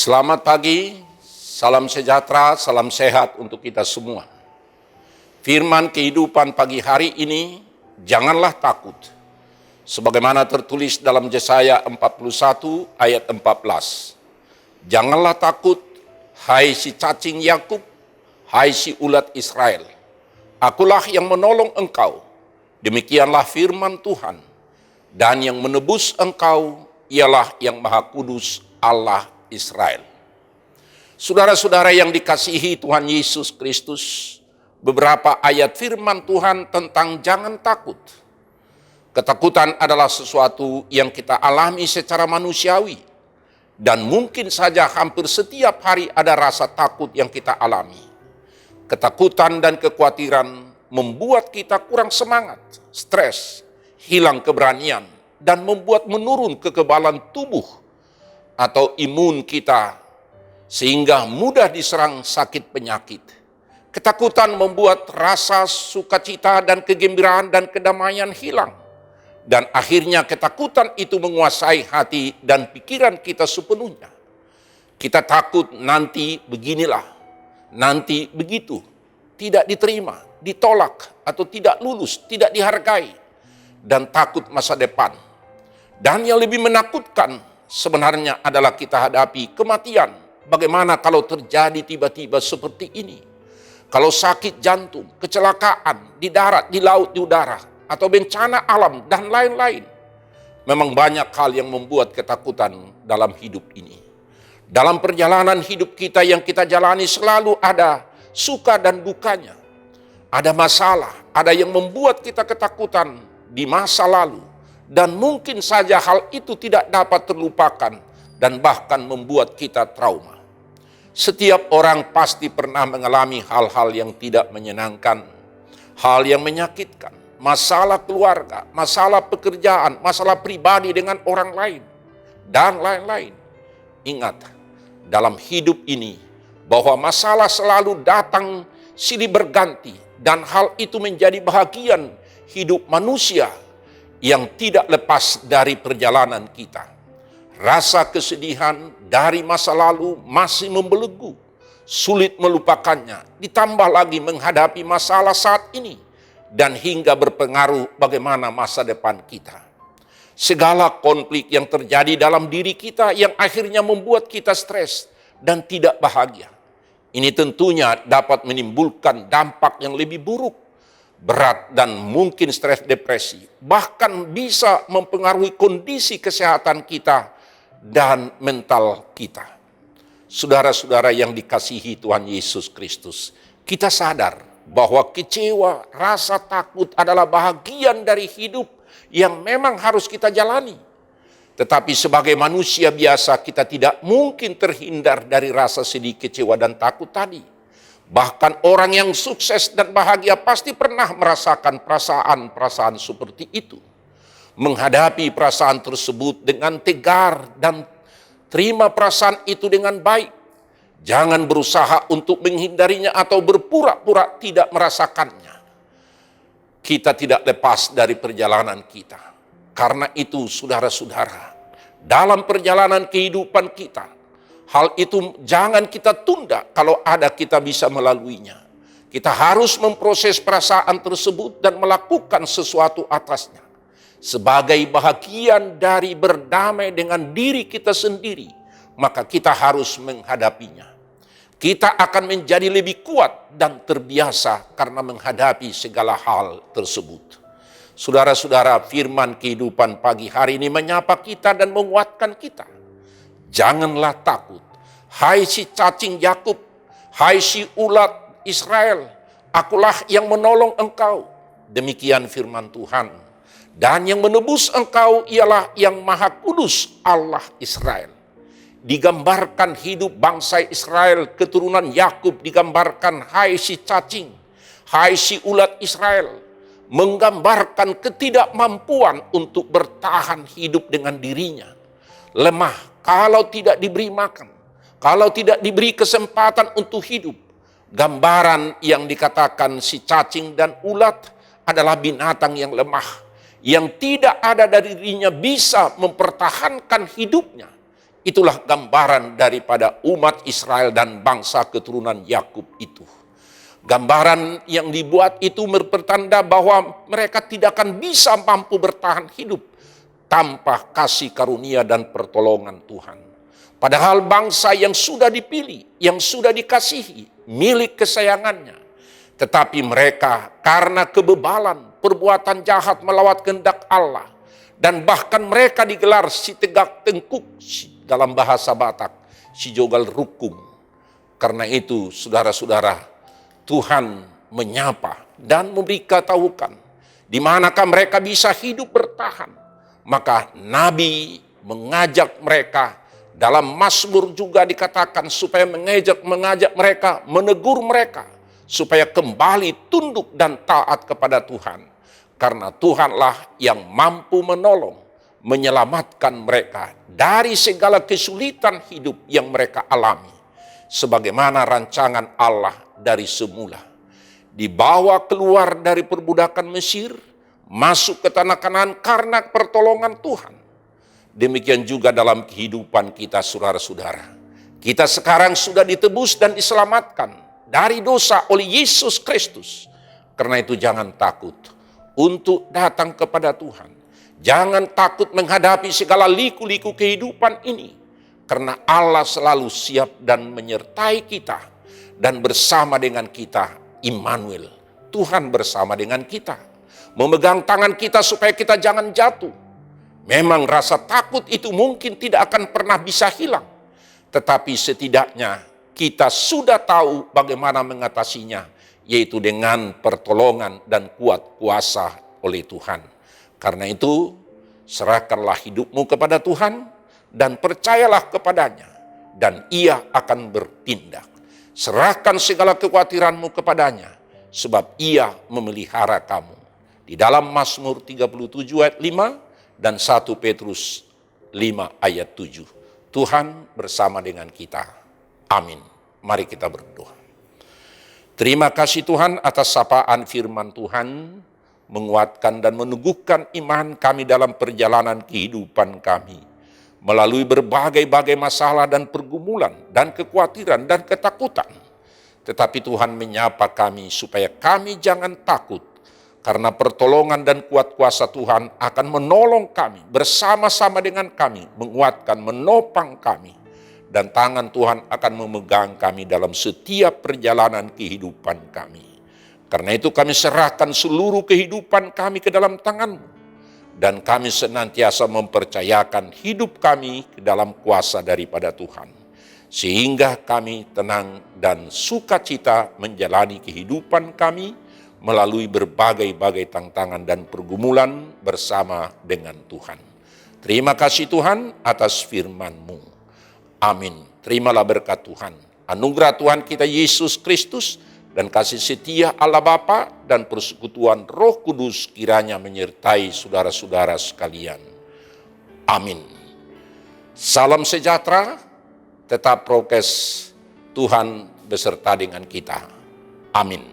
Selamat pagi, salam sejahtera, salam sehat untuk kita semua. Firman kehidupan pagi hari ini, janganlah takut. Sebagaimana tertulis dalam Yesaya 41 ayat 14. Janganlah takut, hai si cacing Yakub, hai si ulat Israel. Akulah yang menolong engkau. Demikianlah firman Tuhan. Dan yang menebus engkau ialah yang Maha Kudus Allah Israel. Saudara-saudara yang dikasihi Tuhan Yesus Kristus, beberapa ayat firman Tuhan tentang jangan takut. Ketakutan adalah sesuatu yang kita alami secara manusiawi, dan mungkin saja hampir setiap hari ada rasa takut yang kita alami. Ketakutan dan kekhawatiran membuat kita kurang semangat, stres, hilang keberanian, dan membuat menurun kekebalan tubuh atau imun kita, sehingga mudah diserang sakit penyakit. Ketakutan membuat rasa sukacita dan kegembiraan dan kedamaian hilang. Dan akhirnya ketakutan itu menguasai hati dan pikiran kita sepenuhnya. Kita takut nanti beginilah, nanti begitu, tidak diterima, ditolak, atau tidak lulus, tidak dihargai, dan takut masa depan. Dan yang lebih menakutkan sebenarnya adalah kita hadapi kematian. Bagaimana kalau terjadi tiba-tiba seperti ini? Kalau sakit jantung, kecelakaan di darat, di laut, di udara, atau bencana alam, dan lain-lain. Memang banyak hal yang membuat ketakutan dalam hidup ini. Dalam perjalanan hidup kita yang kita jalani selalu ada suka dan dukanya. Ada masalah, ada yang membuat kita ketakutan di masa lalu. Dan mungkin saja hal itu tidak dapat terlupakan dan bahkan membuat kita trauma. Setiap orang pasti pernah mengalami hal-hal yang tidak menyenangkan, hal yang menyakitkan, masalah keluarga, masalah pekerjaan, masalah pribadi dengan orang lain, dan lain-lain. Ingat, dalam hidup ini bahwa masalah selalu datang silih berganti, dan hal itu menjadi bahagian hidup manusia yang tidak lepas dari perjalanan kita. Rasa kesedihan dari masa lalu masih membelenggu, sulit melupakannya, ditambah lagi menghadapi masalah saat ini, dan hingga berpengaruh bagaimana masa depan kita. Segala konflik yang terjadi dalam diri kita yang akhirnya membuat kita stres dan tidak bahagia. Ini tentunya dapat menimbulkan dampak yang lebih buruk, berat, dan mungkin stres depresi, bahkan bisa mempengaruhi kondisi kesehatan kita dan mental kita. Saudara-saudara yang dikasihi Tuhan Yesus Kristus, kita sadar bahwa kecewa, rasa takut adalah bahagian dari hidup yang memang harus kita jalani. Tetapi sebagai manusia biasa kita tidak mungkin terhindar dari rasa sedih, kecewa, dan takut tadi. Bahkan orang yang sukses dan bahagia pasti pernah merasakan perasaan-perasaan seperti itu. Menghadapi perasaan tersebut dengan tegar dan terima perasaan itu dengan baik. Jangan berusaha untuk menghindarinya atau berpura-pura tidak merasakannya. Kita tidak lepas dari perjalanan kita. Karena itu saudara-saudara, dalam perjalanan kehidupan kita, hal itu jangan kita tunda kalau ada kita bisa melaluinya. Kita harus memproses perasaan tersebut dan melakukan sesuatu atasnya. Sebagai bahagian dari berdamai dengan diri kita sendiri, maka kita harus menghadapinya. Kita akan menjadi lebih kuat dan terbiasa karena menghadapi segala hal tersebut. Saudara-saudara, firman kehidupan pagi hari ini menyapa kita dan menguatkan kita. Janganlah takut, hai si cacing Yakub, hai si ulat Israel, akulah yang menolong engkau. Demikian firman Tuhan. Dan yang menebus engkau ialah yang Maha Kudus Allah Israel. Digambarkan hidup bangsa Israel, keturunan Yakub, digambarkan hai si cacing, hai si ulat Israel, menggambarkan ketidakmampuan untuk bertahan hidup dengan dirinya. Lemah kalau tidak diberi makan, kalau tidak diberi kesempatan untuk hidup. Gambaran yang dikatakan si cacing dan ulat adalah binatang yang lemah, yang tidak ada dari dirinya bisa mempertahankan hidupnya. Itulah gambaran daripada umat Israel dan bangsa keturunan Yakub itu. Gambaran yang dibuat itu bertanda bahwa mereka tidak akan bisa mampu bertahan hidup tanpa kasih karunia dan pertolongan Tuhan. Padahal bangsa yang sudah dipilih, yang sudah dikasihi, milik kesayangannya. Tetapi mereka karena kebebalan, perbuatan jahat melawat kehendak Allah, dan bahkan mereka digelar si tegak tengkuk, dalam bahasa Batak, si jogal rukung. Karena itu, saudara-saudara, Tuhan menyapa dan memberitahukan di manakah mereka bisa hidup bertahan. Maka Nabi mengajak mereka, dalam Mazmur juga dikatakan supaya mengajak mereka, menegur mereka supaya kembali tunduk dan taat kepada Tuhan. Karena Tuhanlah yang mampu menolong, menyelamatkan mereka dari segala kesulitan hidup yang mereka alami. Sebagaimana rancangan Allah dari semula. Dibawa keluar dari perbudakan Mesir, masuk ke tanah Kanaan karena pertolongan Tuhan. Demikian juga dalam kehidupan kita, saudara-saudara. Kita sekarang sudah ditebus dan diselamatkan dari dosa oleh Yesus Kristus. Karena itu jangan takut untuk datang kepada Tuhan. Jangan takut menghadapi segala liku-liku kehidupan ini. Karena Allah selalu siap dan menyertai kita. Dan bersama dengan kita, Immanuel, Tuhan bersama dengan kita. Memegang tangan kita supaya kita jangan jatuh. Memang rasa takut itu mungkin tidak akan pernah bisa hilang. Tetapi setidaknya kita sudah tahu bagaimana mengatasinya. Yaitu dengan pertolongan dan kuat kuasa oleh Tuhan. Karena itu, serahkanlah hidupmu kepada Tuhan dan percayalah kepadanya, dan Ia akan bertindak. Serahkan segala kekhawatiranmu kepadanya, sebab Ia memelihara kamu. Di dalam Mazmur 37 ayat 5 dan 1 Petrus 5 ayat 7. Tuhan bersama dengan kita. Amin. Mari kita berdoa. Terima kasih Tuhan atas sapaan firman Tuhan, menguatkan dan meneguhkan iman kami dalam perjalanan kehidupan kami. Melalui berbagai-bagai masalah dan pergumulan dan kekhawatiran dan ketakutan. Tetapi Tuhan menyapa kami supaya kami jangan takut. Karena pertolongan dan kuat kuasa Tuhan akan menolong kami bersama-sama dengan kami. Menguatkan, menopang kami. Dan tangan Tuhan akan memegang kami dalam setiap perjalanan kehidupan kami. Karena itu kami serahkan seluruh kehidupan kami ke dalam tangan-Mu. Dan kami senantiasa mempercayakan hidup kami ke dalam kuasa daripada Tuhan. Sehingga kami tenang dan sukacita menjalani kehidupan kami melalui berbagai-bagai tantangan dan pergumulan bersama dengan Tuhan. Terima kasih Tuhan atas firman-Mu. Amin. Terimalah berkat Tuhan. Anugerah Tuhan kita Yesus Kristus dan kasih setia Allah Bapa dan persekutuan Roh Kudus kiranya menyertai saudara-saudara sekalian. Amin. Salam sejahtera, tetap prokes, Tuhan beserta dengan kita. Amin.